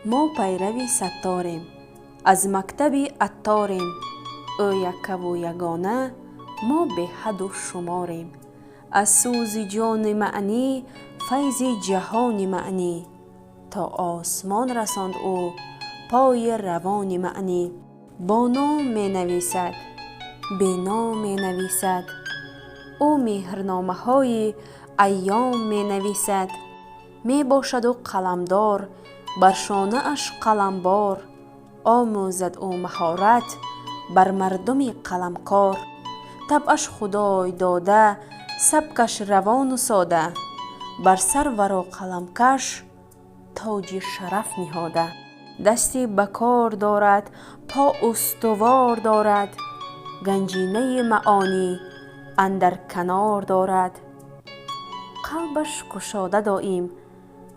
ما پیروی ستاریم، از مکتب عطاریم. او یکه و یگانه، ما به حد و شماریم. از سوز جان معنی، فیض جهان معنی. تا آسمان رساند او، پای روان معنی. با نام می نویسد، بی نام می نویسد. او مهرنامه های ایام می نویسد. می باشد او قلمدار، بر شانه اش قلمبار. آموزد او مهارت، بر مردم قلمکار. طبعش خدای داده، سبکش روان و ساده. بر سر ورا قلمکش، تاج شرف نهاده. دستی به کار دارد، پا استوار دارد. گنجینه معانی اندر کنار دارد. قلبش گشاده دایم،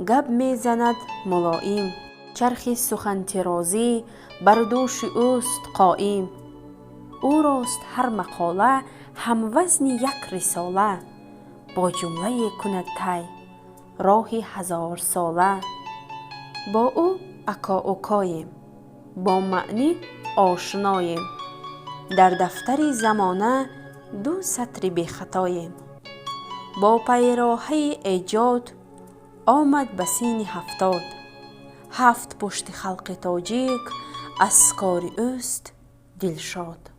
گپ می زند ملایم. چرخ سخن طرازی بر دوش اوست قایم. او راست هر مقاله هم وزن یک رساله. با جمله کند طی راه هزار ساله. با او اکا اوکاییم، با معنی آشناییم. در دفتر زمانه دو سطر بی خطاییم. با پیراهه ایجاد آمد به سین 70. 7 پشت خلق تاجیک از کار اوست دلشاد.